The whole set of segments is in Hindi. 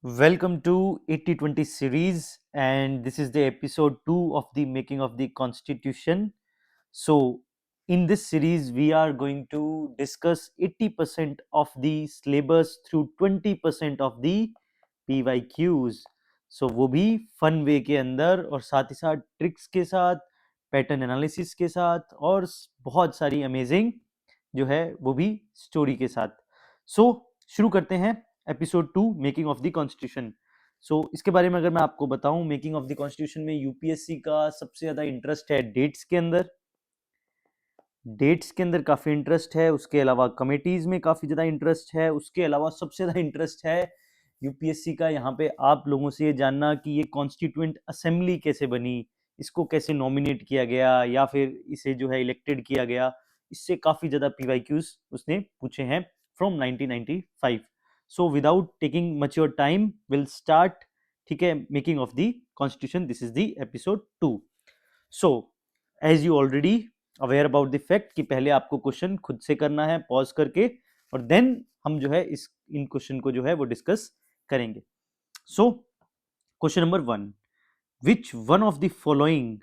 Welcome to 8020 series, and this is the episode 2 of the making of the Constitution. So, in this series, we are going to discuss 80% of the syllabus through 20% of the PYQs. So, वो भी फन वे के अंदर और साथ ही साथ ट्रिक्स के साथ, पैटर्न एनालिसिस के साथ और बहुत सारी अमेजिंग जो है वो भी स्टोरी के साथ. सो शुरू करते हैं episode 2 making of the constitution. So इसके बारे में अगर मैं आपको बताऊं, मेकिंग ऑफ द कॉन्स्टिट्यूशन में यूपीएससी का सबसे ज्यादा इंटरेस्ट है डेट्स के अंदर. डेट्स के अंदर काफी इंटरेस्ट है, उसके अलावा कमिटीज में काफी ज्यादा इंटरेस्ट है, उसके अलावा सबसे ज्यादा इंटरेस्ट है यूपीएससी का यहाँ पे आप लोगों से ये जानना कि ये कॉन्स्टिट्यूएंट असेंबली कैसे बनी, इसको कैसे नॉमिनेट किया गया या फिर इसे जो है इलेक्टेड किया गया. इससे काफी ज्यादा पीवाईक्यूज उसने पूछे हैं from 1995. So without taking much your time will start. ठीक है, making of the constitution, this is the episode 2. So as you already aware about the fact कि पहले आपको क्वेश्चन खुद से करना है पॉज करके, और देन हम जो है इन क्वेश्चन को जो है वो डिस्कस करेंगे. So question number 1, which one of the following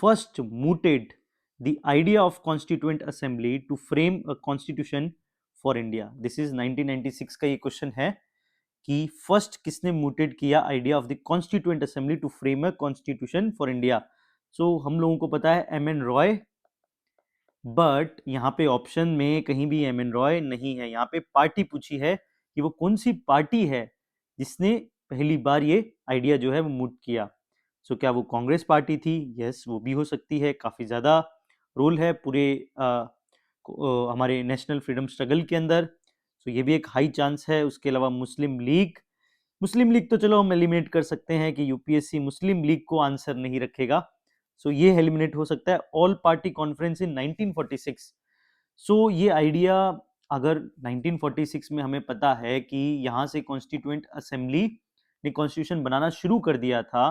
first mooted the idea of constituent assembly to frame a constitution for India? This is 1996 का ये क्वेश्चन है कि फर्स्ट किसने मूटेड किया idea of the constituent assembly to frame a constitution for India. So हम लोगों को पता है एम एन रॉय, बट यहाँ पे ऑप्शन में कहीं भी एम एन रॉय नहीं है. यहाँ पे पार्टी पूछी है कि वो कौन सी पार्टी है जिसने पहली बार ये आइडिया जो है वो मूट किया. सो क्या वो कांग्रेस पार्टी थी? यस, वो भी हो सकती है. काफी ज्यादा रोल है पूरे हमारे नेशनल फ्रीडम स्ट्रगल के अंदर. सो ये भी एक हाई चांस है. उसके अलावा मुस्लिम लीग. मुस्लिम लीग तो चलो हम एलिमिनेट कर सकते हैं कि यूपीएससी मुस्लिम लीग को आंसर नहीं रखेगा. सो ये एलिमिनेट हो सकता है. All party conference in 1946. सो ये आइडिया अगर 1946 में हमें पता है कि यहाँ से कॉन्स्टिट्यूएंट असेंबली ने कॉन्स्टिट्यूशन बनाना शुरू कर दिया था.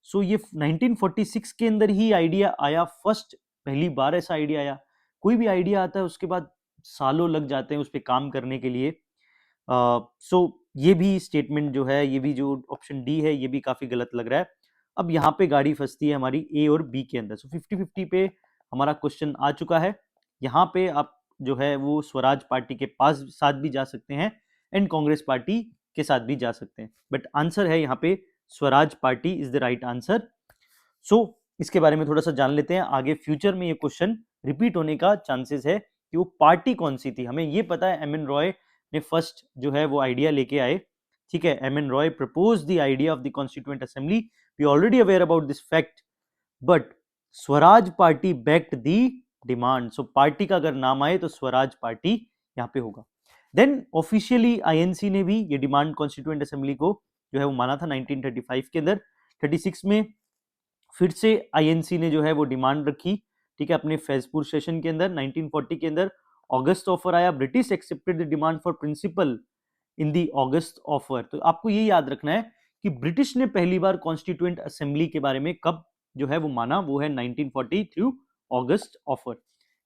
सो ये 1946 के अंदर ही आइडिया आया फर्स्ट, पहली बार ऐसा आइडिया आया. कोई भी आइडिया आता है उसके बाद सालों लग जाते हैं उस पर काम करने के लिए. सो ये भी स्टेटमेंट जो है, ये भी जो ऑप्शन डी है, ये भी काफी गलत लग रहा है. अब यहाँ पे गाड़ी फंसती है हमारी ए और बी के अंदर. सो 50-50 पे हमारा क्वेश्चन आ चुका है. यहाँ पे आप जो है वो स्वराज पार्टी के पास साथ भी जा सकते हैं एंड कांग्रेस पार्टी के साथ भी जा सकते हैं, बट आंसर है यहाँ पे Swaraj party is the right answer. So इसके बारे में थोड़ा सा जान लेते हैं. आगे फ्यूचर में ये क्वेश्चन रिपीट होने का चांसेस है कि वो पार्टी कौन सी थी. हमें ये पता है एम एन रॉय ने फर्स्ट जो है वो आइडिया लेके आए. ठीक है, M N Roy propose the idea of the constituent assembly. We already aware about this fact, but Swaraj party backed the demand. So party का अगर नाम आए तो स्वराज पार्टी यहाँ पे होगा. देन ऑफिशियली आईएनसी ने भी ये डिमांड कॉन्स्टिट्यूएंट असेंबली को जो है वो माना था 1935 के अंदर. 36 में फिर से आईएनसी ने जो है वो डिमांड रखी. ठीक है, अपने फैजपुर सेशन के अंदर 1940 के अंदर अगस्त ऑफर आया. British accepted the demand for principle in the August offer. तो आपको ये याद रखना है कि ब्रिटिश ने पहली बार कॉन्स्टिट्यूएंट असेंबली के बारे में कब जो है वो माना, वो है 1940 थ्रू अगस्त ऑफर.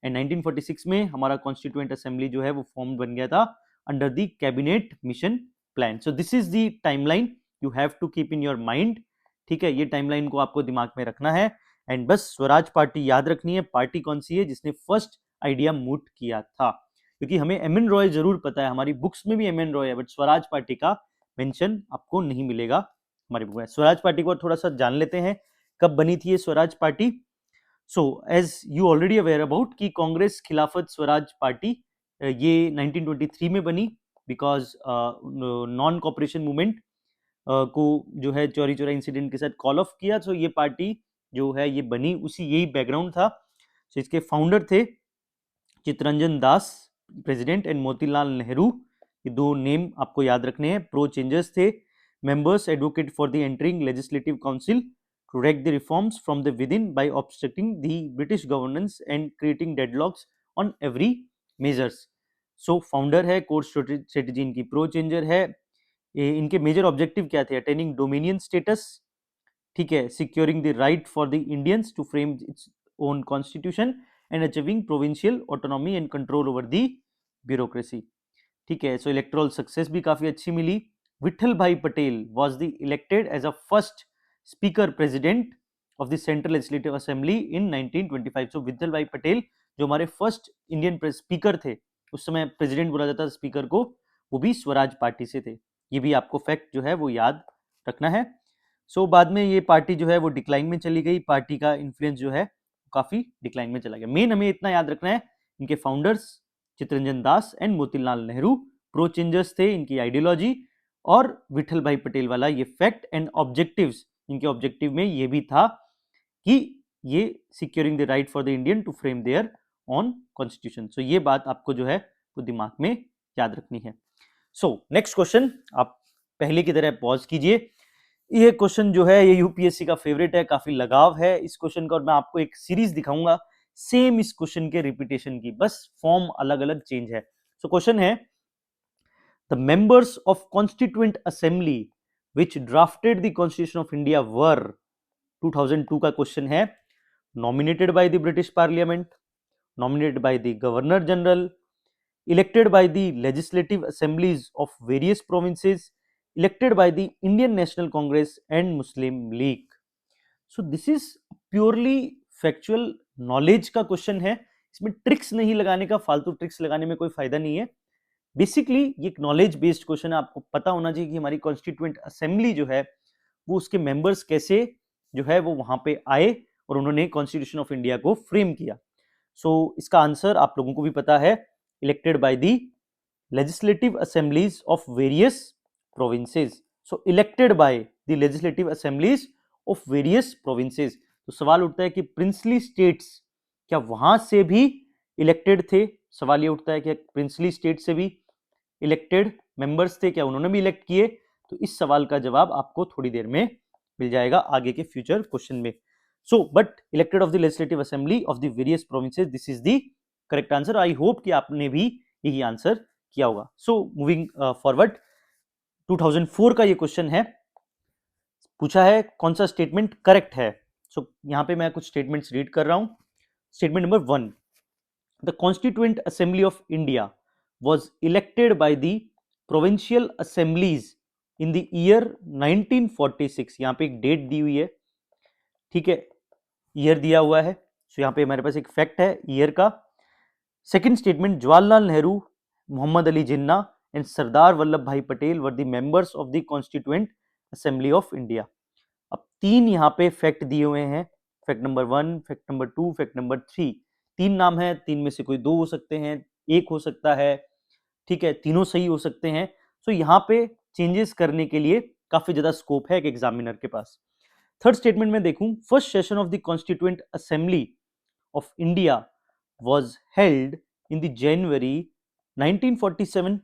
एंड 1946 में हमारा कॉन्स्टिट्यूएंट असेंबली जो है वो फॉर्म बन गया था under the cabinet mission plan. So this is the timeline you have to keep in your mind. ठीक है, ये टाइमलाइन को आपको दिमाग में रखना है. एंड बस स्वराज पार्टी याद रखनी है. पार्टी कौन सी है जिसने फर्स्ट आइडिया मूट किया था, क्योंकि हमें एम एन रॉय जरूर पता है, हमारी बुक्स में भी एम एन रॉय है, बट स्वराज पार्टी का मेंशन आपको नहीं मिलेगा हमारी बुक में. स्वराज पार्टी को थोड़ा सा जान लेते हैं, कब बनी थी ये Swaraj party. So as you already aware about कि कांग्रेस खिलाफत स्वराज पार्टी ये 1923 में बनी, बिकॉज नॉन कॉपरेशन मूवमेंट को जो है चौरी चौरा इंसिडेंट के साथ कॉल ऑफ किया. तो ये पार्टी जो है ये बनी, उसी यही बैकग्राउंड था. तो इसके फाउंडर थे चितरंजन दास प्रेसिडेंट एंड मोतीलाल नेहरू. ये दो नेम आपको याद रखने हैं. प्रो चेंजर्स थे. Members advocate for the entering legislative council to wreck the reforms from the within by obstructing the British governance and creating deadlocks on every measures. So founder है, कोर स्ट्रेटेजी इनकी प्रो चेंजर है. इनके मेजर ऑब्जेक्टिव क्या थे? अटेनिंग डोमिनियन स्टेटस, ठीक है, securing the right for the Indians to frame its own constitution and achieving provincial autonomy and control over the bureaucracy. ठीक है, सो इलेक्टोरल सक्सेस भी काफी अच्छी मिली. Vittal Bhai Patel was the elected as a first speaker president of the Central Legislative Assembly in 1925. So Vittal Bhai Patel जो हमारे फर्स्ट इंडियन स्पीकर थे, उस समय प्रेसिडेंट बोला जाता था स्पीकर को, वो भी स्वराज पार्टी से थे। ये भी आपको फैक्ट जो है वो याद रखना है। सो बाद में ये पार्टी जो है वो डिक्लाइन में चली गई, पार्टी का इन्फ्लुएंस जो है काफी डिक्लाइन में चला गया। मेन हमें इतना याद रखना है, इनके founders Chittaranjan Das and Motilal Nehru pro changers थे, इनकी आइडियोलॉजी, और विठल भाई पटेल वाला ये फैक्ट एंड ऑब्जेक्टिव्स, इनके ऑब्जेक्टिव में ये भी था कि ये securing the right for the Indian to frame their own constitution. So ये बात आपको जो है वो दिमाग में याद रखनी है। सो नेक्स्ट क्वेश्चन, आप पहले की तरह पॉज कीजिए। ये क्वेश्चन जो है ये यूपीएससी का फेवरेट है, काफी लगाव है इस क्वेश्चन का, और मैं आपको एक सीरीज दिखाऊंगा सेम इस क्वेश्चन के रिपीटेशन की, बस फॉर्म अलग अलग चेंज है। सो क्वेश्चन है, the members of constituent assembly which drafted the constitution of India were, 2002 का क्वेश्चन है, nominated by the British parliament, nominated by the governor general, elected by the legislative assemblies of various provinces, elected by the Indian National Congress and Muslim League. So this is purely factual knowledge का क्वेश्चन है, इसमें ट्रिक्स नहीं लगाने का, फालतू ट्रिक्स लगाने में कोई फायदा नहीं है। बेसिकली ये एक नॉलेज बेस्ड क्वेश्चन है, आपको पता होना चाहिए कि हमारी कॉन्स्टिट्यूएंट असेंबली जो है वो उसके मेंबर्स कैसे जो है वो वहां पे आए और उन्होंने कॉन्स्टिट्यूशन ऑफ इंडिया को फ्रेम किया। सो इसका आंसर आप लोगों को भी पता है, elected by the legislative assemblies of various provinces. So elected by the legislative assemblies of various provinces. तो सवाल उठता है कि प्रिंसली स्टेट्स क्या वहां से भी इलेक्टेड थे? सवाल ये उठता है कि प्रिंसली स्टेट से भी इलेक्टेड मेंबर्स थे, क्या उन्होंने भी इलेक्ट किए? तो इस सवाल का जवाब आपको थोड़ी देर में मिल जाएगा आगे के फ्यूचर क्वेश्चन में। So, but elected of the legislative assembly of the various provinces, this is the correct answer. I hope कि आपने भी यही आंसर किया होगा। So, moving forward, 2004 का ये क्वेश्चन है, पूछा है कौन सा स्टेटमेंट करेक्ट है। So, यहाँ पे मैं कुछ स्टेटमेंट्स रीड कर रहा हूँ। Statement number 1, the constituent assembly of India was elected by the provincial assemblies in the year 1946। यहाँ पे एक डेट दी हुई है, ठीक है, ईयर दिया हुआ है। सो यहाँ पे हमारे पास एक फैक्ट है ईयर का। Second statement, Jawaharlal Nehru, Mohammad Ali Jinnah and Sardar Vallabh bhai Patel were the members of the constituent assembly of India. अब तीन यहाँ पे फैक्ट दिए हुए हैं, fact number 1, fact number 2, fact number 3। तीन नाम है, तीन में से कोई दो हो सकते हैं, एक हो सकता है, ठीक है, तीनों सही हो सकते हैं। सो यहाँ पे चेंजेस करने के लिए काफी ज्यादा स्कोप है एक एग्जामिनर के पास। थर्ड स्टेटमेंट में देखूं, first session of the constituent assembly of India was held in the January 1947।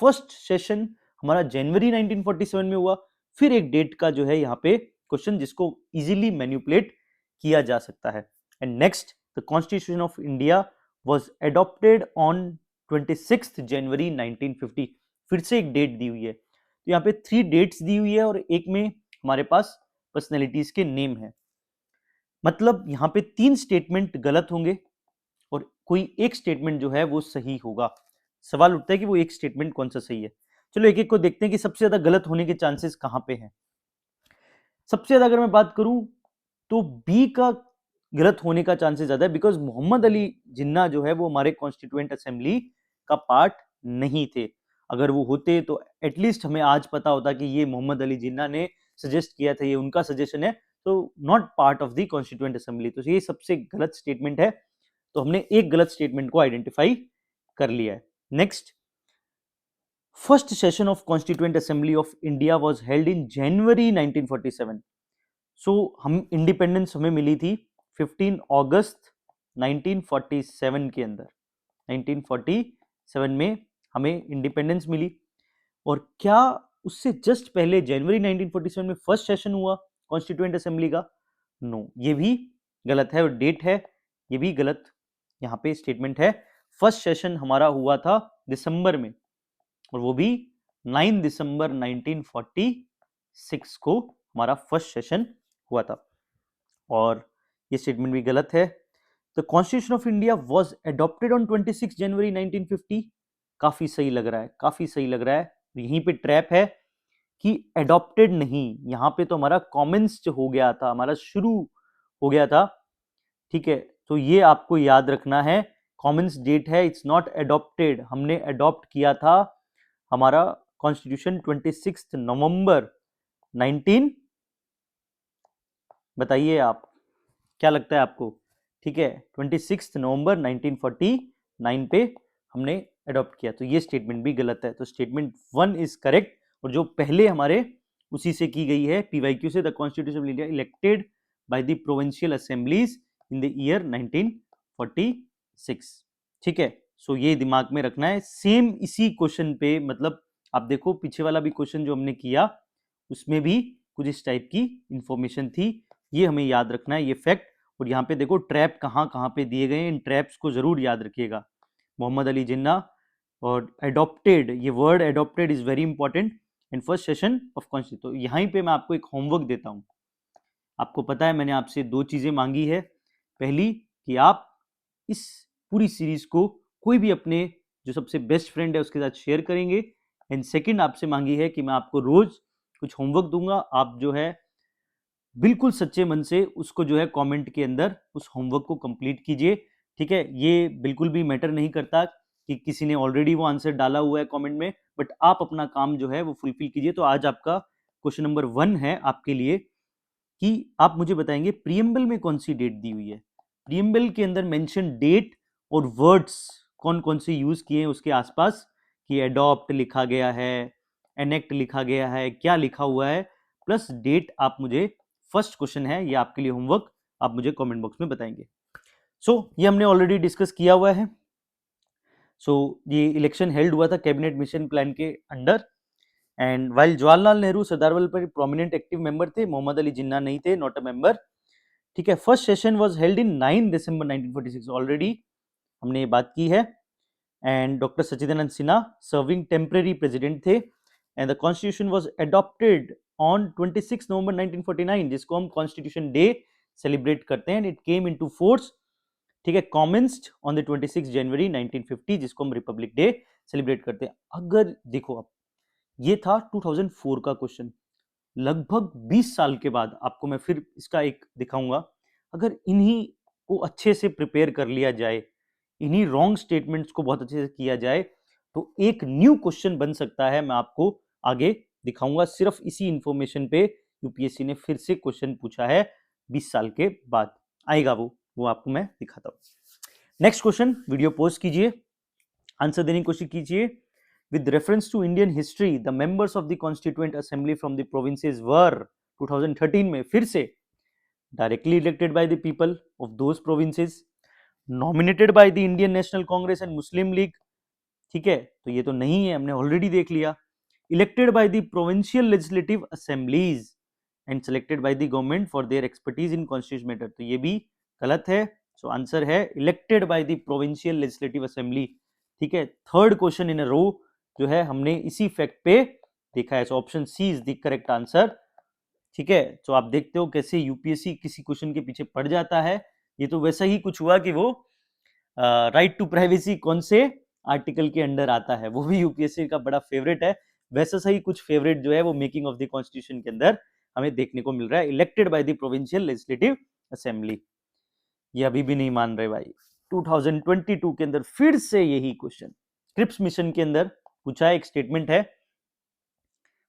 First session हमारा जनवरी 1947 में हुआ। फिर एक डेट का जो है यहाँ पे क्वेश्चन जिसको इजीली मैनिपुलेट किया जा सकता है। And next, the constitution of India was adopted on 26 जनवरी 1950। फिर से एक डेट दी हुई है, तो यहाँ पे 3 डेट्स दी हुई है और एक में हमारे पास पर्सनैलिटीज के नेम है। मतलब यहाँ पे 3 स्टेटमेंट गलत होंगे और कोई एक स्टेटमेंट जो है वो सही होगा। सवाल उठता है कि वो एक स्टेटमेंट कौन सा सही है। चलो एक एक को देखते हैं कि सबसे ज्यादा गलत होने के चांसेस कहां पे हैं। सबसे ज्यादा अगर मैं बात करूं तो बी का गलत होने का चांसेस ज्यादा है, बिकॉज मोहम्मद अली जिन्ना जो है वो हमारे कॉन्स्टिट्यूएंट असेंबली का पार्ट नहीं थे। अगर वो होते तो एटलीस्ट हमें आज पता होता कि ये मोहम्मद अली जिन्ना ने सजेस्ट किया था, ये उनका सजेशन है, तो not part of the constituent assembly. तो ये सबसे गलत स्टेटमेंट है, तो हमने एक गलत स्टेटमेंट को आइडेंटिफाई कर लिया है। Next, first session of constituent assembly of India was held in January 1947। So हम इंडिपेंडेंस हमें मिली थी 15 अगस्त 1947 के अंदर। 1947 में हमें इंडिपेंडेंस मिली, और क्या उससे जस्ट पहले जनवरी 1947 में फर्स्ट सेशन हुआ कॉन्स्टिट्यूएंट असेंबली का? नो, ये भी गलत है, और डेट है ये भी गलत यहाँ पे स्टेटमेंट है। फर्स्ट सेशन हमारा हुआ था दिसंबर में, और वो भी 9 दिसंबर 1946 को हमारा फर्स्ट सेशन हुआ था, और ये स्टेटमेंट भी गलत है। The constitution of India was adopted on 26 जनवरी 1950। काफी सही लग रहा है, काफी सही लग रहा है। यहीं पे ट्रैप है कि एडॉप्टेड नहीं, यहाँ पे तो हमारा कॉमेंस हो गया था, हमारा शुरू हो गया था, ठीक है। तो ये आपको याद रखना है, कॉमेंस डेट है, इट्स नॉट एडॉप्टेड। हमने एडॉप्ट किया था हमारा कॉन्स्टिट्यूशन 26 नवंबर 19, बताइए आप क्या लगता है आपको, ठीक है, 26 नवंबर 1949 पे हमने अडॉप्ट किया। तो ये स्टेटमेंट भी गलत है, तो स्टेटमेंट 1 इज करेक्ट। और जो पहले हमारे उसी से की गई है पीवाईक्यू से, the constitution of India elected by the provincial assemblies in the year 1946, ठीक है। सो ये दिमाग में रखना है। सेम इसी क्वेश्चन पे, मतलब आप देखो पीछे वाला भी क्वेश्चन जो हमने किया उसमें भी कुछ इस टाइप की इंफॉर्मेशन थी, ये हमें याद रखना है, ये फैक्ट। और यहाँ पे देखो ट्रैप कहाँ कहाँ पे दिए गए हैं, इन ट्रैप्स को जरूर याद रखिएगा। मोहम्मद अली जिन्ना और एडॉप्टेड, ये word adopted is very important in first session of constitution. तो यहीं पे मैं आपको एक होमवर्क देता हूँ। आपको पता है मैंने आपसे दो चीजें मांगी है, पहली कि आप इस पूरी सीरीज को कोई भी अपने जो सबसे बेस्ट फ्रेंड है उसके साथ शेयर करेंगे, एंड सेकंड आपसे मांगी है कि मैं आपको रोज कुछ होमवर्क दूंगा, आप जो है बिल्कुल सच्चे मन से उसको जो है कमेंट के अंदर उस होमवर्क को कंप्लीट कीजिए, ठीक है। ये बिल्कुल भी मैटर नहीं करता कि किसी ने ऑलरेडी वो आंसर डाला हुआ है कमेंट में, बट आप अपना काम जो है वो फुलफिल कीजिए। तो आज आपका क्वेश्चन नंबर 1 है आपके लिए कि आप मुझे बताएंगे प्रीएम्बल में कौन सी डेट दी हुई है। प्रीएम्बल के अंदर मेंशन डेट और वर्ड्स कौन कौन से यूज किए हैं उसके आसपास, कि एडॉप्ट लिखा गया है, एनेक्ट लिखा गया है, क्या लिखा हुआ है, प्लस डेट आप मुझे, फर्स्ट क्वेश्चन है ये आपके लिए होमवर्क, आप मुझे कमेंट बॉक्स में बताएंगे। ये हमने ऑलरेडी डिस्कस किया हुआ है। ये इलेक्शन हेल्ड हुआ था कैबिनेट मिशन प्लान के under, and while Jawaharlal Nehru Sardar Vallabh bhai prominent active member थे, मोहम्मद अली जिन्ना नहीं थे, नॉट अ मेंबर, ठीक है। First session was held in 9 December 1946, already हमने ये बात की है। And doctor Sachchidananda Sinha serving temporary president थे, and the constitution was adopted on 26 November 1949, जिसको हम कॉन्स्टिट्यूशन डे सेलिब्रेट करते हैं, and it came into force, ठीक है, कॉमेंस्ड ऑन द 26 जनवरी 1950, जिसको हम रिपब्लिक डे सेलिब्रेट करते हैं। अगर देखो अब ये था 2004 का क्वेश्चन, लगभग 20 साल के बाद आपको मैं फिर इसका एक दिखाऊंगा। अगर इन्हीं को अच्छे से प्रिपेयर कर लिया जाए, इन्हीं रॉन्ग स्टेटमेंट्स को बहुत अच्छे से किया जाए, तो एक न्यू क्वेश्चन बन सकता है। मैं आपको आगे दिखाऊंगा, सिर्फ इसी इंफॉर्मेशन पे यूपीएससी ने फिर से क्वेश्चन पूछा है 20 साल के बाद आएगा, वो आपको मैं दिखाता हूं। नेक्स्ट क्वेश्चन, वीडियो पॉज कीजिए, आंसर देने की कोशिश कीजिए। With reference to Indian history, the members of the Constituent Assembly from the provinces were 2013 में फिर से directly elected by the people of those provinces, nominated by the Indian National Congress and Muslim League, ठीक है, तो ये तो नहीं है, हमने ऑलरेडी देख लिया। Elected by the provincial legislative assemblies and selected by the government for their expertise in constitutional matter, तो ये भी गलत है। सो आंसर है elected by the provincial legislative assembly, ठीक है। थर्ड क्वेश्चन इन अ रो जो है हमने इसी फैक्ट पे देखा है, so option C is the correct answer, ठीक है। तो आप देखते हो कैसे यूपीएससी किसी क्वेश्चन के पीछे पड़ जाता है। ये तो वैसा ही कुछ हुआ कि वो राइट टू प्राइवेसी कौन से आर्टिकल के अंडर आता है, वो भी यूपीएससी का बड़ा फेवरेट है। वैसा सही कुछ फेवरेट जो है वो मेकिंग ऑफ द कॉन्स्टिट्यूशन के अंदर हमें देखने को मिल रहा है, elected by the provincial legislative assembly. ये अभी भी नहीं मान रहे भाई, 2022 के अंदर फिर से यही क्वेश्चन क्रिप्स मिशन के अंदर पूछा है, एक स्टेटमेंट है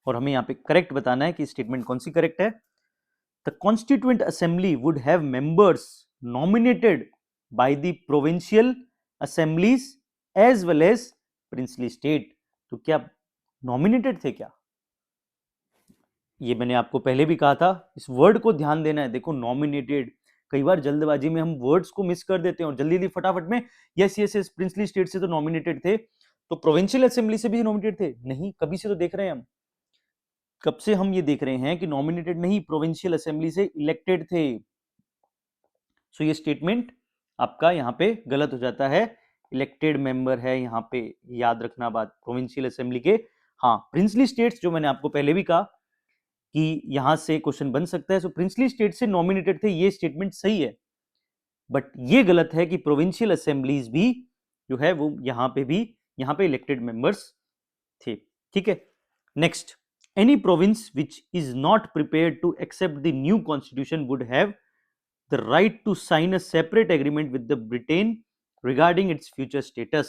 और हमें यहाँ पे करेक्ट बताना है कि स्टेटमेंट कौन सी करेक्ट है। The constituent assembly would have members nominated by the provincial assemblies as well as princely state, तो क्या नॉमिनेटेड थे क्या? ये मैंने आपको पहले भी कहा था, इस वर्ड को ध्यान देना है। देखो नॉमिनेटेड, कई बार जल्दबाजी में हम वर्ड्स को मिस कर देते हैं और जल्दी जल्दी फटाफट में yes yes yes princely state से तो नॉमिनेटेड थे, तो प्रोविंशियल असेंबली से भी नॉमिनेटेड थे नहीं, कभी से तो देख रहे हैं हम, कब से हम ये देख रहे हैं कि नॉमिनेटेड नहीं, प्रोविंशियल असेंबली से इलेक्टेड थे। सो ये स्टेटमेंट आपका यहाँ पे गलत हो जाता है, इलेक्टेड मेंबर है यहाँ पे, याद रखना बात प्रोविंशियल असेंबली के। हाँ प्रिंसली स्टेट्स जो मैंने आपको पहले भी कहा कि यहां से क्वेश्चन बन सकता है, सो प्रिंसली स्टेट से नॉमिनेटेड थे, ये स्टेटमेंट सही है, बट ये गलत है कि प्रोविंशियल असेंबलीज भी जो है वो यहां पे भी, यहां पे इलेक्टेड मेंबर्स थे, ठीक है। Next any province which is not prepared to accept the new constitution would have the right to sign a separate agreement with the Britain regarding its future status.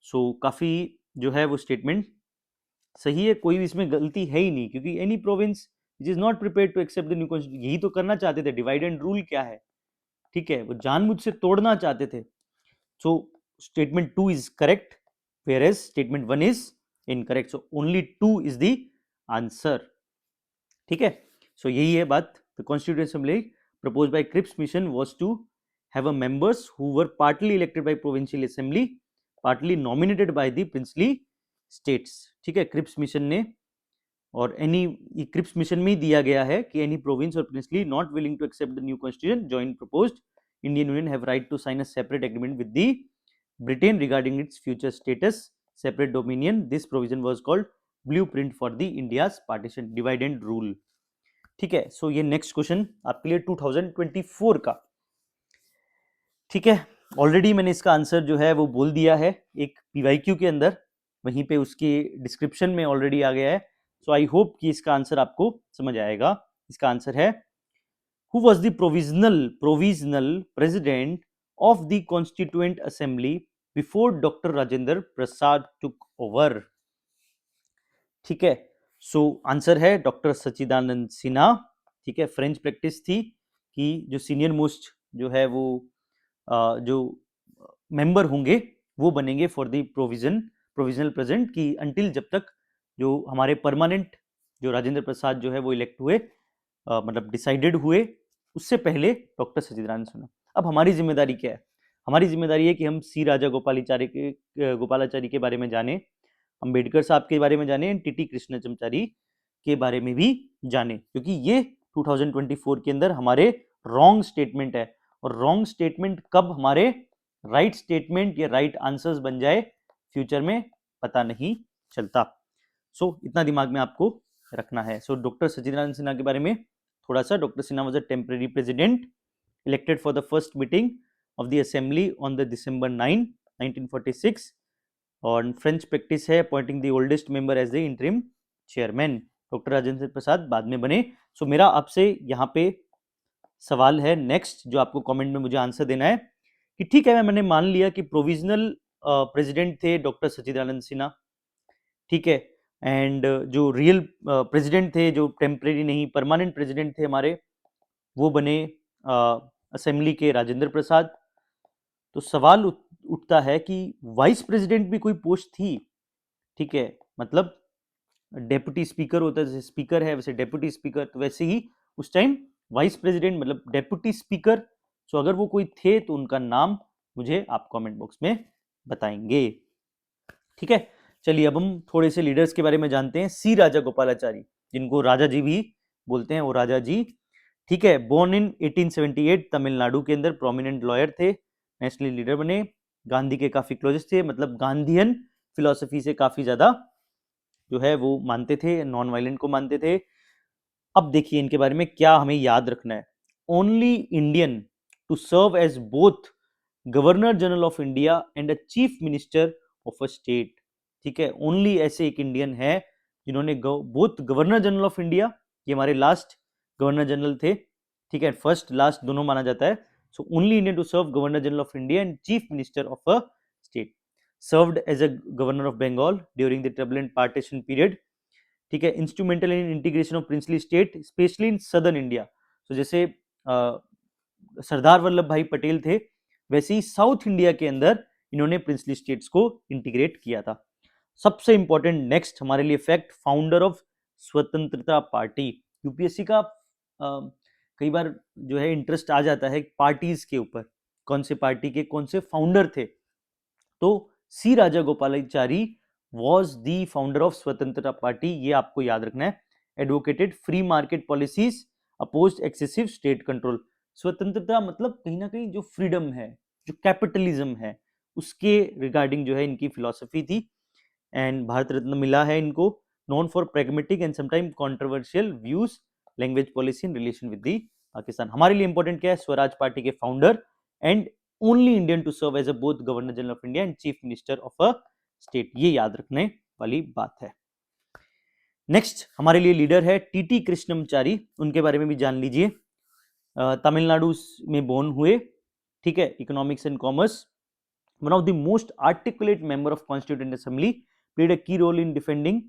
So काफी जो है वो स्टेटमेंट सही है, कोई इसमें गलती है ही नहीं, क्योंकि any province which is not prepared to accept the new constitution, यही तो करना चाहते थे, डिवाइड एंड रूल क्या है, ठीक है, वो जानबूझ से तोड़ना चाहते थे. So statement 2 is correct, whereas statement 1 is incorrect. So only 2 is the answer. ठीक है, सो यही है बात. The constituent assembly proposed by Cripps mission was to have a members who were partly elected by provincial assembly, partly nominated by the princely states. ठीक है, क्रिप्स मिशन ने, और एनी क्रिप्स मिशन में ही दिया गया है कि एनी प्रोविंस और princely not willing to accept the new constitution joint proposed Indian union have right to sign a separate agreement with the Britain regarding its future status, separate dominion. This provision was called blueprint for the India's partition, divide and rule. ठीक है, सो ये नेक्स्ट क्वेश्चन आपके लिए 2024 का. ठीक है, ऑलरेडी मैंने इसका आंसर जो है वो बोल दिया है एक पीवाईक्यू के अंदर, वहीं पे उसके डिस्क्रिप्शन में ऑलरेडी आ गया है. सो आई होप कि इसका आंसर आपको समझ आएगा. इसका आंसर है who was the provisional president of the constituent assembly before doctor Rajendra Prasad took over. ठीक है, सो आंसर है डॉक्टर सच्चिदानंद सिन्हा. ठीक है, फ्रेंच प्रैक्टिस थी कि जो सीनियर मोस्ट जो है वो जो मेंबर होंगे वो बनेंगे फॉर द प्रोविजनल प्रेसिडेंट की, अंटिल जब तक जो हमारे परमानेंट जो राजेंद्र प्रसाद जो है वो इलेक्ट हुए, मतलब डिसाइडेड हुए, उससे पहले डॉक्टर सच्चिदानंद सिन्हा. अब हमारी जिम्मेदारी क्या है? हमारी जिम्मेदारी है कि हम सी राजा गोपालाचारी के बारे में जाने, अंबेडकर साहब के बारे में जाने, टीटी कृष्णचमचारी के बारे में भी जाने, क्योंकि ये 2024 के अंदर हमारे रॉन्ग स्टेटमेंट है, और रॉन्ग स्टेटमेंट कब हमारे राइट स्टेटमेंट या राइट आंसर्स बन जाए फ्यूचर में पता नहीं चलता. सो इतना दिमाग में आपको रखना है. सो डॉक्टर सच्चिदानंद सिन्हा के बारे में थोड़ा सा. Doctor Sinha was a temporary president elected for the first meeting of the assembly on the December 9, 1946. और फ्रेंच प्रैक्टिस है appointing the oldest member as the interim chairman. Doctor Rajendra Prasad बाद में बने. सो मेरा आपसे यहाँ पे सवाल है नेक्स्ट, जो आपको कमेंट में मुझे आंसर देना है कि ठीक है, मैंने मान लिया कि प्रोविजनल प्रेसिडेंट थे डॉक्टर सच्चिदानंद सिन्हा, ठीक है, एंड जो रियल प्रेसिडेंट थे, जो टेम्परेरी नहीं परमानेंट प्रेसिडेंट थे हमारे, वो बने असेंबली के राजेंद्र प्रसाद. तो सवाल उठता है कि वाइस प्रेसिडेंट भी कोई पोस्ट थी? ठीक है, मतलब डेप्यूटी स्पीकर होता है, जैसे स्पीकर है वैसे डेप्यूटी स्पीकर, तो वैसे ही उस टाइम वाइस प्रेसिडेंट मतलब डेप्यूटी स्पीकर. सो अगर वो कोई थे तो उनका नाम मुझे आप कमेंट बॉक्स में बताएंगे. ठीक है, चलिए अब हम थोड़े से लीडर्स के बारे में जानते हैं. सी राजा गोपालाचारी, जिनको राजा जी भी बोलते हैं, वो राजा जी. ठीक है, बोर्न इन 1878 तमिलनाडु के अंदर, प्रोमिनेंट लॉयर थे, नेशनल लीडर बने, गांधी के काफी क्लोजेस्ट थे, मतलब गांधीयन फिलोसफी से काफी ज्यादा जो है वो मानते थे, नॉन वायलेंट को मानते थे. अब देखिए इनके बारे में क्या हमें याद रखना है. Only Indian to serve as both governor general of India and a chief minister of a state. ठीक है, ओनली ऐसे एक इंडियन है जिन्होंने both governor general of India, ये हमारे लास्ट गवर्नर जनरल थे, ठीक है, फर्स्ट लास्ट दोनों माना जाता है. So only Indian to serve governor general of India and chief minister of a state. Served as a governor of Bengal during the turbulent partition period. ठीक है, instrumental in integration of princely state specially in southern India. तो जैसे सरदार वल्लभ भाई पटेल थे, वैसे ही साउथ इंडिया के अंदर इन्होंने प्रिंसली स्टेट्स को इंटीग्रेट किया था. सबसे इंपॉर्टेंट नेक्स्ट हमारे लिए fact, founder of Swatantra party. UPSC का कई बार जो है इंटरेस्ट आ जाता है पार्टीज के ऊपर, कौन से पार्टी के कौन से फाउंडर थे. तो C Rajagopalachari was the founder of Swatantra party, ये आपको याद रखना है. Advocated free market policies, opposed excessive state control. Swatantra मतलब कहीं ना कहीं जो फ्रीडम है, जो कैपिटलिज्म है, उसके रिगार्डिंग जो है इनकी फिलॉसफी थी. एंड भारत रत्न मिला है इनको. Known for pragmatic and sometime controversial views, language policy in relation with the Pakistan. हमारे लिए इंपॉर्टेंट क्या है? स्वराज पार्टी के founder and only Indian to serve as a both governor general of India and chief minister of a state. ये याद रखने वाली बात है. नेक्स्ट हमारे लिए लीडर है टीटी कृष्णमचारी, उनके बारे में भी जान लीजिए। तमिलनाडु में बोर्न हुए, ठीक है, economics and commerce. One of the most articulate member of constituent assembly, played a key role in defending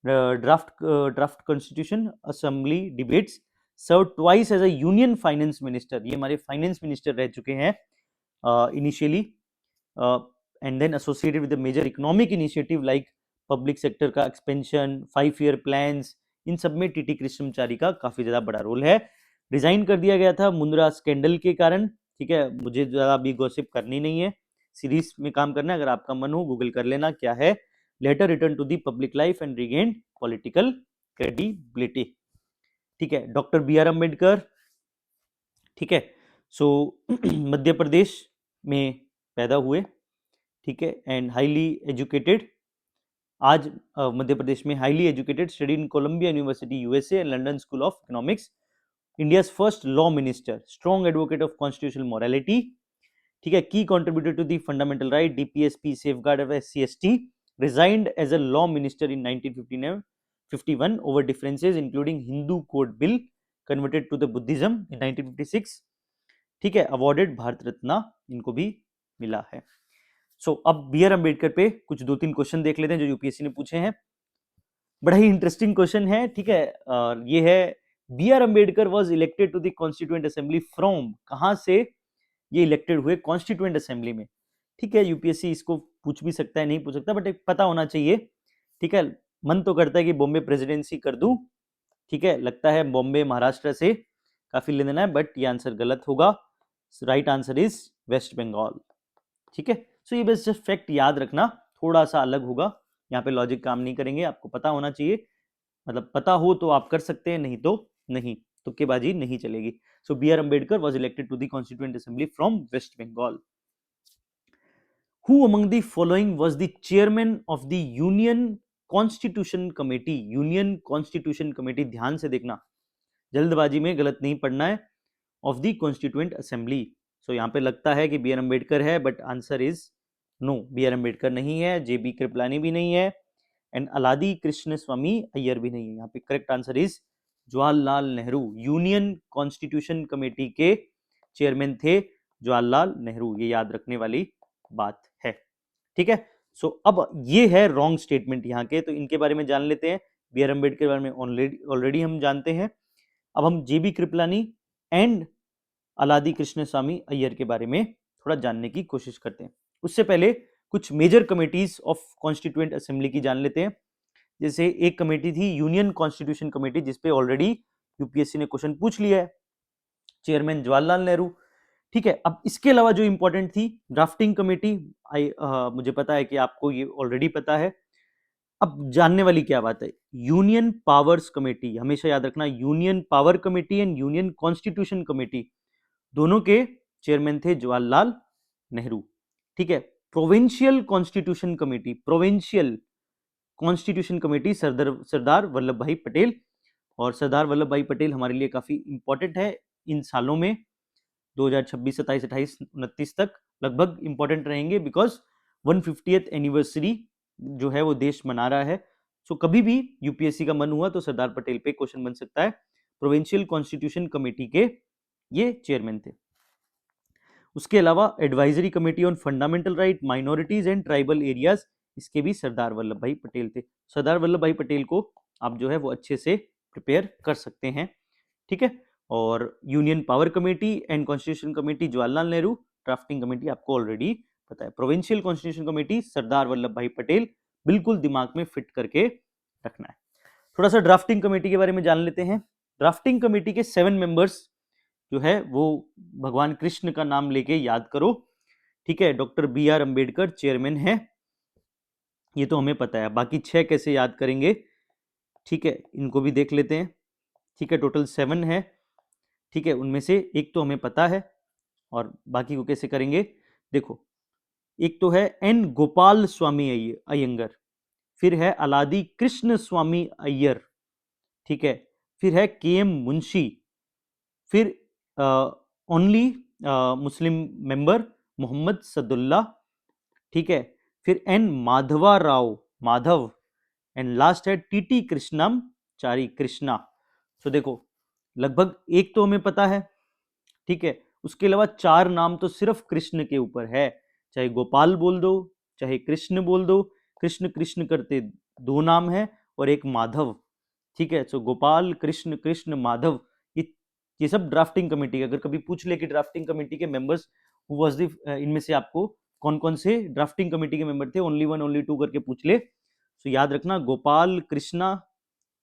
draft constitution assembly debates, serve twice as a union finance minister, ये हमारे फाइनेंस मिनिस्टर रह चुके हैं initially, and then associated with the major economic initiative like public sector का एक्सपेंशन, 5 ईयर प्लान्स, इन सब में टीटी कृष्णमचारी का काफी ज्यादा बड़ा रोल है। रिजाइन कर दिया गया था मुंद्रा स्कैंडल के कारण, ठीक है, मुझे ज्यादा अभी गॉसिप करनी नहीं है, सीरीज में काम करना है, अगर आपका मन हो गूगल कर लेना क्या है। Later return to the public life and regain political credibility, ठीक है। डॉक्टर बी आर अम्बेडकर, ठीक है, सो मध्य प्रदेश में पैदा हुए, ठीक है, एंड हाईली एजुकेटेड, आज मध्य प्रदेश में highly educated, study in Columbia University USA and London School of Economics, India's first law minister, strong advocate of constitutional morality, ठीक है, key contributor to the fundamental right, DPSP, safeguard of SC ST, resigned as a law minister in 1951 over differences including Hindu code bill, converted to the Buddhism in 1956, ठीक है, अवॉर्डेड भारत रत्न इनको भी मिला है। सो अब बी आर अम्बेडकर पे कुछ 2-3 क्वेश्चन देख लेते हैं जो यूपीएससी ने पूछे हैं, बड़ा ही इंटरेस्टिंग क्वेश्चन है, ठीक है। ये है, B are Ambedkar was elected to the constituent assembly from, कहां से ये इलेक्टेड हुए कॉन्स्टिट्यूएंट असेंबली में, ठीक है। यूपीएससी इसको पूछ भी सकता है, नहीं पूछ सकता, बट एक पता होना चाहिए, ठीक है। मन तो करता है कि बॉम्बे प्रेसिडेंसी कर दूं, ठीक है, लगता है बॉम्बे महाराष्ट्र से काफी लेना देना है, बट ये आंसर गलत होगा, right answer is West Bengal, ठीक है। सो ये बस जस्ट फैक्ट याद रखना, थोड़ा सा अलग होगा, यहाँ पे लॉजिक काम नहीं करेंगे, आपको पता होना चाहिए, मतलब पता हो तो आप कर सकते हैं, नहीं तो नहीं, तुक्केबाजी नहीं चलेगी। So B are Ambedkar was elected to the constituent assembly from west Bengal. Who among the following was the chairman of the Union Constitution Committee? Union Constitution Committee, ध्यान से देखना, जल्दबाजी में गलत नहीं पढ़ना है, of the constituent assembly. So यहाँ पे लगता है कि बी आर अम्बेडकर है, but answer is no, B are Ambedkar नहीं है, जे बी कृपलानी भी नहीं है, एंड अलादी कृष्ण स्वामी अय्यर भी नहीं है। यहाँ पे correct answer is Jawaharlal Nehru, union constitution committee के चेयरमैन थे जवाहरलाल नेहरू, ये याद रखने वाली बात है, ठीक है। सो अब ये है रॉन्ग स्टेटमेंट यहाँ के, तो इनके बारे में जान लेते हैं। बी आर अम्बेडकर के बारे में ऑलरेडी हम जानते हैं, अब हम जे बी कृपलानी एंड अलादी कृष्ण स्वामी अय्यर के बारे में थोड़ा जानने की कोशिश करते हैं। उससे पहले कुछ major committees of constituent assembly की जान लेते हैं। जैसे एक कमेटी थी यूनियन कॉन्स्टिट्यूशन कमेटी, जिसपे ऑलरेडी यूपीएससी ने क्वेश्चन पूछ लिया है, चेयरमैन जवाहरलाल नेहरू, ठीक है। अब इसके अलावा जो इंपॉर्टेंट थी ड्राफ्टिंग कमेटी, मुझे पता है कि आपको ये ऑलरेडी पता है, अब जानने वाली क्या बात है, यूनियन पावर्स कमेटी, हमेशा याद रखना, union power committee and union constitution committee, दोनों के चेयरमैन थे जवाहरलाल नेहरू, ठीक है। Provincial constitution committee, provincial constitution committee Sardar Vallabh bhai Patel, और सरदार वल्लभ भाई पटेल हमारे लिए काफी इंपॉर्टेंट है इन सालों में, 2026, 27, 28, 29 तक लगभग इंपॉर्टेंट रहेंगे, बिकॉज 150th एनिवर्सरी जो है वो देश मना रहा है। सो कभी भी यूपीएससी का मन हुआ तो सरदार पटेल पे क्वेश्चन बन सकता है। प्रोविंशियल कॉन्स्टिट्यूशन कमेटी के ये चेयरमैन थे। उसके अलावा advisory committee on fundamental right, minorities and tribal areas, इसके भी सरदार वल्लभ भाई पटेल थे। सरदार वल्लभ भाई पटेल को आप जो है वो अच्छे से प्रिपेयर कर सकते हैं, ठीक है। और union power committee and constitution committee Jawaharlal Nehru, drafting committee आपको ऑलरेडी पता है। Provincial constitution committee Sardar Vallabh bhai Patel, बिल्कुल दिमाग में फिट करके रखना है। थोड़ा सा ड्राफ्टिंग कमेटी के बारे में जान लेते हैं। ड्राफ्टिंग कमेटी के 7 मेंबर्स जो है वो भगवान कृष्ण का नाम लेके याद करो, ठीक है। Doctor B are Ambedkar chairman है, ये तो हमें पता है, बाकी 6 कैसे याद करेंगे, ठीक है, इनको भी देख लेते हैं, ठीक है। टोटल 7 है, ठीक है, उनमें से एक तो हमें पता है, और बाकी को कैसे करेंगे, देखो, एक तो है एन गोपाल स्वामी अयंगर, फिर है अलादी कृष्ण स्वामी अय्यर, ठीक है, फिर है के एम मुंशी, फिर only Muslim member Mohammad Sadulla, ठीक है, फिर N Madhava Rao, Madhav and last है टीटी कृष्णम चारी कृष्णा। सो देखो लगभग एक तो हमें पता है, ठीक है, उसके अलावा 4 नाम तो सिर्फ कृष्ण के ऊपर है, चाहे गोपाल बोल दो चाहे कृष्ण बोल दो, कृष्ण कृष्ण करते 2 नाम है और एक माधव, ठीक है। सो गोपाल कृष्ण कृष्ण माधव, ये सब ड्राफ्टिंग कमेटी, अगर कभी पूछ ले कि ड्राफ्टिंग कमेटी के मेंबर्स हु वाज द, इनमें से आपको कौन कौन से ड्राफ्टिंग कमेटी के मेंबर थे, ओनली 1 ओनली 2 करके पूछ ले, तो याद रखना गोपाल कृष्णा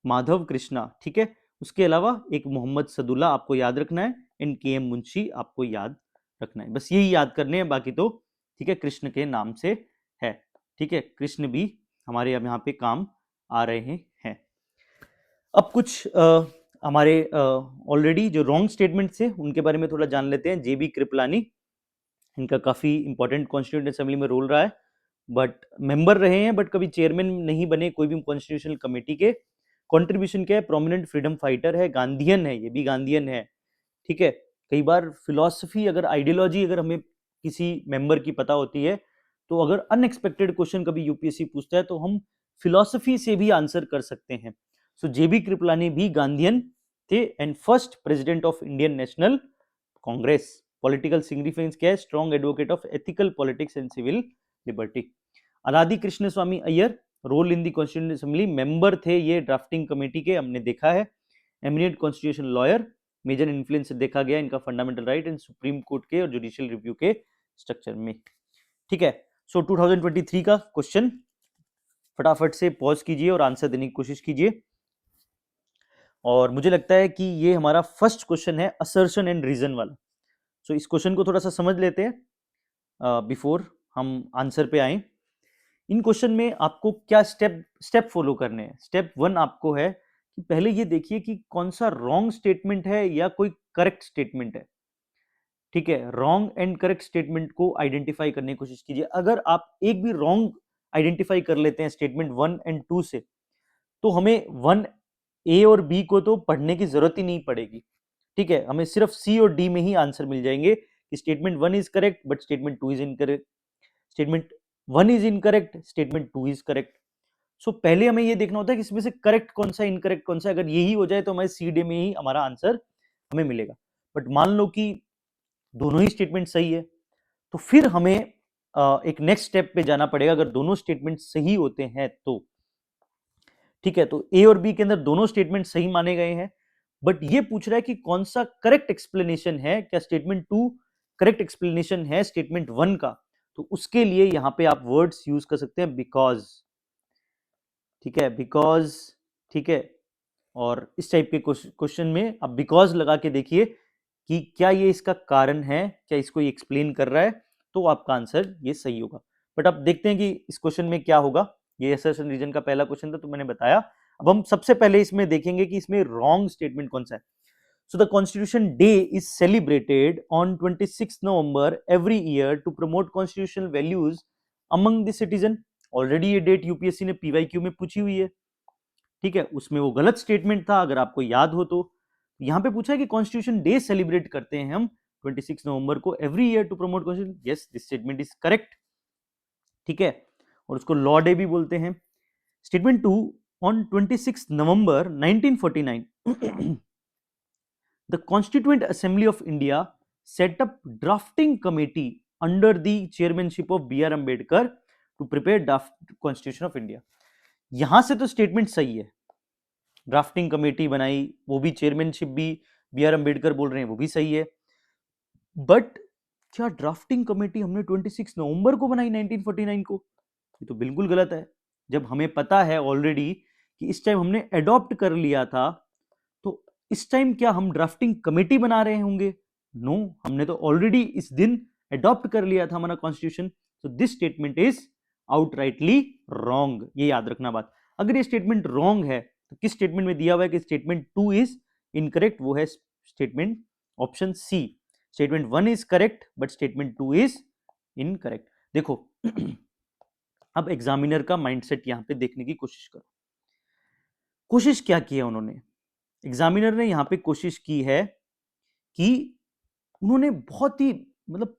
माधव कृष्णा, ठीक है। उसके अलावा एक मोहम्मद सदुल्ला आपको याद रखना है, एंड के एम मुंशी आपको याद रखना है, बस यही याद करने हैं, बाकी तो ठीक है कृष्ण के नाम से है, ठीक है। कृष्ण भी हमारे यहाँ पे काम आ रहे हैं। अब कुछ हमारे ऑलरेडी जो रॉन्ग स्टेटमेंट थे उनके बारे में थोड़ा जान लेते हैं। जेबी कृपलानी, इनका काफी इंपॉर्टेंट कॉन्स्टिट्यूंट असेंबली में रोल रहा है, बट मेंबर रहे हैं, बट कभी चेयरमैन नहीं बने कोई भी कॉन्स्टिट्यूशनल कमेटी के। कंट्रीब्यूशन क्या है, प्रोमिनेंट फ्रीडम फाइटर है, गांधीयन है, ये भी गांधीयन है, ठीक है। कई बार फिलॉसफी अगर आइडियोलॉजी अगर हमें किसी मेंबर की पता होती है, तो अगर अनएक्सपेक्टेड क्वेश्चन कभी यूपीएससी पूछता है तो हम फिलॉसफी से भी आंसर कर सकते हैं। सो जेबी कृपलानी भी गांधीयन थे and first president of Indian national Congress. Political significance क्या है, strong advocate of ethical politics and civil liberty. Alladi Krishna Swami Ayyar, role in the constituent assembly, member थे ये ड्राफ्टिंग कमेटी के, हमने देखा है। Eminent constitution lawyer, major influence देखा गया इनका fundamental right and supreme court के और जुडिशियल रिव्यू के स्ट्रक्चर में, ठीक है। सो 2023 का क्वेश्चन फटाफट से पॉज कीजिए और आंसर देने की कोशिश कीजिए। और मुझे लगता है कि ये हमारा फर्स्ट क्वेश्चन है असर्शन एंड रीजन वाला। सो इस क्वेश्चन को थोड़ा सा समझ लेते हैं बिफोर हम आंसर पे आए। इन क्वेश्चन में आपको क्या स्टेप स्टेप फॉलो करने हैं। स्टेप 1 आपको है कि पहले ये देखिए कि कौन सा रॉन्ग स्टेटमेंट है या कोई करेक्ट स्टेटमेंट है, ठीक है। रॉन्ग एंड करेक्ट स्टेटमेंट को आइडेंटिफाई करने की कोशिश कीजिए। अगर आप एक भी रॉन्ग आइडेंटिफाई कर लेते हैं स्टेटमेंट 1 एंड 2 से, तो हमें 1 ए और बी को तो पढ़ने की जरूरत ही नहीं पड़ेगी, ठीक है। हमें सिर्फ सी और डी में ही आंसर मिल जाएंगे कि statement 1 is correct but statement 2 is incorrect, statement 1 is incorrect, statement 2 is correct. So पहले हमें ये देखना होता है कि इसमें से करेक्ट कौन सा इनकरेक्ट कौन सा, अगर यही हो जाए तो हमारे सी डी में ही हमारा आंसर हमें मिलेगा। बट मान लो कि दोनों ही स्टेटमेंट सही है, तो फिर हमें एक नेक्स्ट स्टेप पे जाना पड़ेगा। अगर दोनों स्टेटमेंट सही होते हैं तो, ठीक है, तो ए और बी के अंदर दोनों स्टेटमेंट सही माने गए हैं, बट ये पूछ रहा है कि कौन सा करेक्ट एक्सप्लेनेशन है, क्या स्टेटमेंट 2 करेक्ट एक्सप्लेनेशन है स्टेटमेंट 1 का। तो उसके लिए यहां पे आप वर्ड्स यूज कर सकते हैं बिकॉज, ठीक है, बिकॉज, ठीक है। और इस टाइप के क्वेश्चन में आप बिकॉज लगा के देखिए कि क्या ये इसका कारण है, क्या इसको ये एक्सप्लेन कर रहा है, तो आपका आंसर ये सही होगा। बट अब देखते हैं कि इस क्वेश्चन में क्या होगा। ये असर्शन रीजन का पहला क्वेश्चन था तो मैंने बताया। अब हम सबसे पहले इसमें देखेंगे कि इसमें रॉन्ग स्टेटमेंट कौन सा है। So the constitution day is celebrated on 26 November every year to promote constitutional values among the citizen. Already ये डेट यूपीएससी ने पीवाईक्यू में पूछी हुई है, ठीक है। उसमें वो गलत स्टेटमेंट था अगर आपको याद हो तो। यहां पे पूछा है कि कॉन्स्टिट्यूशन डे सेलिब्रेट करते हैं हम 26 नवंबर को every year to promote constitution, yes this statement is correct, ठीक है। और उसको लॉ डे भी बोलते हैं। Statement 2, on 26 November 1949 the constituent assembly of India set up drafting committee under the chairmanship of B R Ambedkar to prepare draft constitution of India. यहां से तो स्टेटमेंट सही है, ड्राफ्टिंग कमेटी बनाई, वो भी चेयरमैनशिप भी बी आर अंबेडकर बोल रहे हैं, वो भी सही है। बट क्या ड्राफ्टिंग कमेटी हमने 26 नवंबर को बनाई 1949 को? ये तो बिल्कुल गलत है। जब हमें पता है ऑलरेडी कि इस टाइम हमने अडॉप्ट कर लिया था, तो इस टाइम क्या हम ड्राफ्टिंग कमेटी बना रहे होंगे? नो, हमने तो ऑलरेडी इस दिन अडॉप्ट कर लिया था हमारा कॉन्स्टिट्यूशन। तो this statement is outrightly wrong, ये याद रखना बात। अगर ये स्टेटमेंट रॉन्ग है तो किस स्टेटमेंट में दिया हुआ है कि स्टेटमेंट 2 इज इनकरेक्ट, वो है statement option C. Statement 1 is correct but statement 2 is incorrect. देखो अब एग्जामिनर का माइंडसेट यहां पे देखने की कोशिश करो। कोशिश क्या की है उन्होंने, एग्जामिनर ने यहां पे कोशिश की है कि उन्होंने बहुत ही मतलब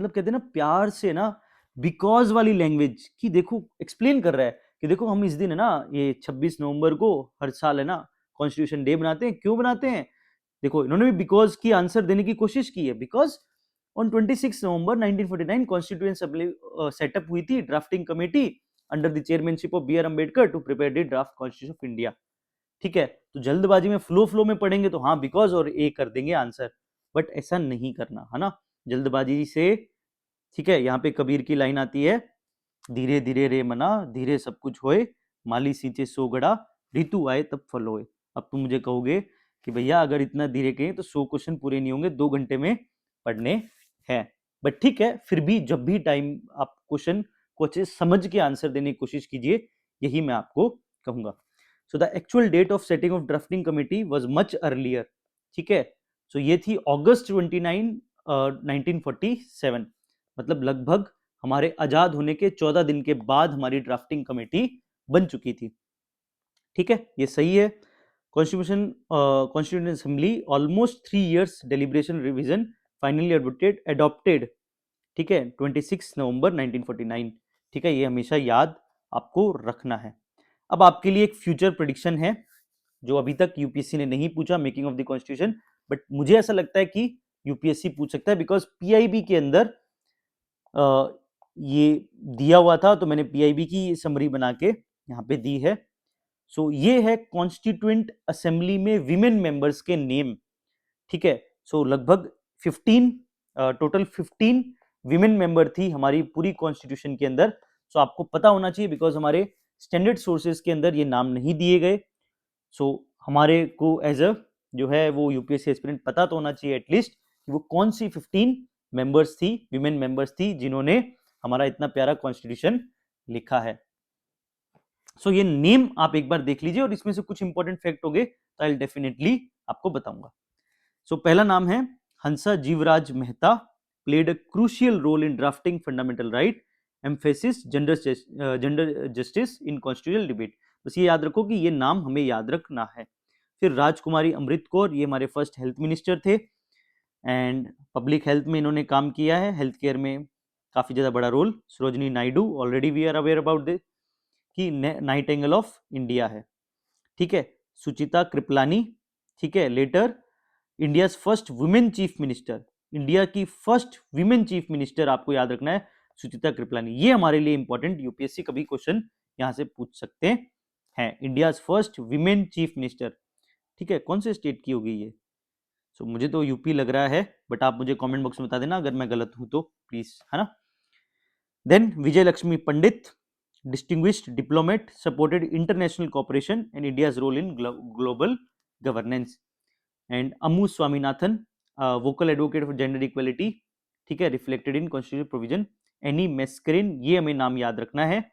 कहते हैं ना प्यार से ना बिकॉज वाली लैंग्वेज की, देखो एक्सप्लेन कर रहा है कि देखो हम इस दिन है ना, ये 26 नवंबर को हर साल है ना कॉन्स्टिट्यूशन डे बनाते हैं। क्यों बनाते हैं? देखो इन्होंने भी बिकॉज की आंसर देने की कोशिश की है। Because on 26 November 1949 constituent assembly setup हुई थी, drafting committee under the chairmanship of B.R. Ambedkar to prepare the draft constitution of India. ठीक है, तो जल्दबाजी में फ्लो में पढ़ेंगे तो हाँ बिकॉज और ए कर देंगे आंसर, बट ऐसा नहीं करना है ना, जल्दबाजी से। ठीक है, यहाँ पे कबीर की लाइन आती है, धीरे धीरे रे मना धीरे सब कुछ होए, माली सींचे सो गड़ा, ऋतु आए तब फल होए। अब तुम मुझे कहोगे कि भैया अगर इतना धीरे कहें तो 100 क्वेश्चन पूरे नहीं होंगे, 2 घंटे में पढ़ने हैं। बट ठीक है, फिर भी जब भी टाइम आप क्वेश्चन को अच्छे समझ के आंसर देने की कोशिश कीजिए, यही मैं आपको कहूंगा। So the actual date of setting of drafting committee was much earlier. ठीक है, सो ये थी अगस्त 29 1947, मतलब लगभग हमारे आजाद होने के 14 दिन के बाद हमारी ड्राफ्टिंग कमेटी बन चुकी थी। ठीक है, ये सही है। Constitution assembly almost 3 years deliberation revision finally adopted. ठीक है, 26 नवंबर 1949। ठीक है, ये हमेशा याद आपको रखना है। अब आपके लिए एक फ्यूचर प्रेडिक्शन है जो अभी तक यूपीएससी ने नहीं पूछा, making of the constitution, but मुझे ऐसा लगता है कि यूपीएससी पूछ सकता है, बिकॉज पीआईबी के अंदर ये दिया हुआ था, तो मैंने पीआईबी की समरी बना के यहाँ पे दी है। सो ये है कॉन्स्टिट्यूएंट असेंबली में विमेन मेंबर्स के नेम। ठीक है, सो लगभग 15 टोटल 15 विमेन मेंबर थी हमारी पूरी कॉन्स्टिट्यूशन के अंदर। सो आपको पता होना चाहिए, बिकॉज हमारे स्टैंडर्ड सोर्सेज के अंदर ये नाम नहीं दिए गए। सो हमारे को एज अ जो है वो यूपीएससी एस्पिरेंट पता तो होना चाहिए एटलीस्ट कि वो कौन सी 15 मेंबर्स थी, विमेन मेंबर्स थी, जिन्होंने हमारा इतना प्यारा कॉन्स्टिट्यूशन लिखा है। सो ये नेम आप एक बार देख लीजिए, और इसमें से कुछ इंपॉर्टेंट फैक्ट होंगे तो आई डेफिनेटली आपको बताऊंगा। सो पहला नाम है Hansa Jivraj Mehta, played a crucial role in drafting fundamental right, emphasis gender justice in constitutional debate. बस ये याद रखो कि ये नाम हमें याद रखना है। फिर राजकुमारी अमृत कौर, ये हमारे फर्स्ट हेल्थ मिनिस्टर थे, एंड पब्लिक हेल्थ में इन्होंने काम किया है, हेल्थ केयर में काफी ज्यादा बड़ा role. Sarojini Naidu, already we are aware about this कि नाइटिंगेल ऑफ इंडिया है। ठीक है, सुचिता कृपलानी, ठीक है, later India first women chief minister, India की फर्स्ट विमेन चीफ मिनिस्टर आपको याद रखना है, सुचिता कृपलानी। ये हमारे लिए इंपॉर्टेंट, यूपीएससी कभी क्वेश्चन यहां से पूछ सकते हैं, India first women chief minister. ठीक है, कौन से स्टेट की होगी ये? सो मुझे तो यूपी लग रहा है, बट आप मुझे कमेंट बॉक्स में बता देना अगर मैं गलत हूं तो प्लीज, है ना। Then Vijay Lakshmi Pandit, distinguished diplomat, supported international cooperation and India's role in global governance. And Amu Swaminathan, vocal advocate for gender equality, ठीक है, reflected in constitutional provision. Annie Mescarin, ये हमें नाम याद रखना है,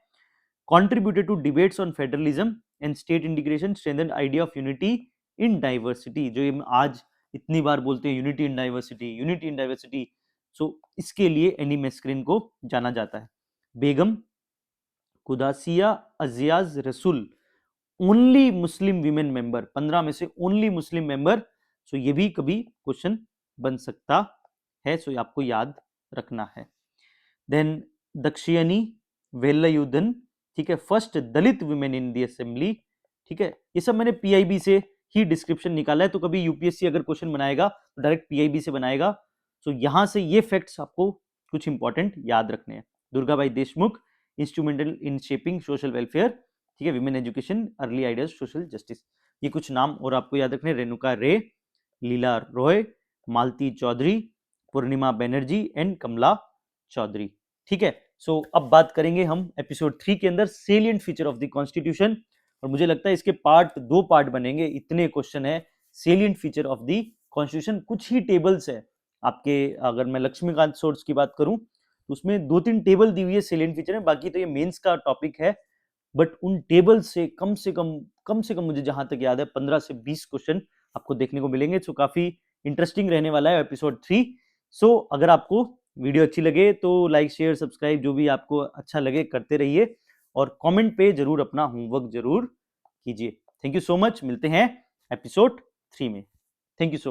contributed to debates on federalism and state integration, strengthened idea of unity in diversity, जो ये आज इतनी बार बोलते हैं, unity in diversity, unity in diversity. So इसके लिए एनी मेस्करिन को जाना जाता है। बेगम कुदासिया अजियाज रसूल, ओनली मुस्लिम विमेन मेंबर, 15 में से ओनली मुस्लिम मेंबर। सो ये भी कभी क्वेश्चन बन सकता है, सो आपको याद रखना है। देन दक्षिणी वेलयुधन, ठीक है, first Dalit women in the assembly. ठीक है, ये सब मैंने पीआईबी से ही डिस्क्रिप्शन निकाला है, तो कभी यूपीएससी अगर क्वेश्चन बनाएगा तो डायरेक्ट पीआईबी से बनाएगा। सो यहां से ये फैक्ट्स आपको कुछ इंपॉर्टेंट याद रखने हैं। Durgabai Deshmukh, instrumental in shaping social welfare, ठीक है, women education, early ideas, social justice. ये कुछ नाम और आपको याद रखने, रेणुका रे, लीला रॉय, मालती चौधरी, पूर्णिमा बनर्जी एंड कमला चौधरी। ठीक है, सो अब बात करेंगे हम एपिसोड 3 के अंदर salient feature of the constitution, और मुझे लगता है इसके दो पार्ट बनेंगे, इतने क्वेश्चन है salient feature of the constitution. कुछ ही टेबल्स है आपके, अगर मैं लक्ष्मीकांत सोर्स की बात करूं तो उसमें 2-3 टेबल दी हुई है सेलिएंट फीचर है, बाकी तो ये मेंस का टॉपिक है। बट उन टेबल से कम से कम मुझे जहां तक याद है 15 से 20 क्वेश्चन आपको देखने को मिलेंगे। सो काफी इंटरेस्टिंग रहने वाला है एपिसोड 3। सो अगर आपको वीडियो अच्छी लगे तो लाइक शेयर सब्सक्राइब जो भी आपको अच्छा लगे करते रहिए, और कमेंट पे जरूर अपना होमवर्क जरूर कीजिए। थैंक यू सो मच, मिलते हैं एपिसोड 3 में। Thank you so